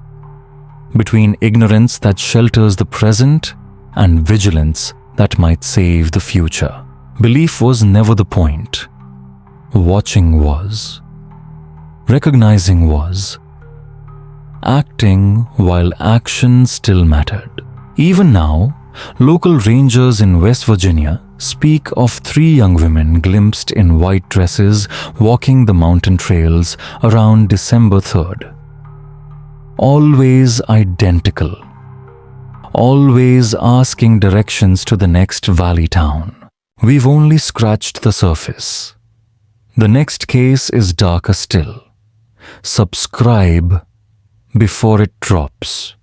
Between ignorance that shelters the present and vigilance that might save the future. Belief was never the point. Watching was. Recognizing was. Acting while action still mattered. Even now, local rangers in West Virginia speak of 3 young women glimpsed in white dresses walking the mountain trails around December 3rd. Always identical. Always asking directions to the next valley town. We've only scratched the surface. The next case is darker still. Subscribe before it drops.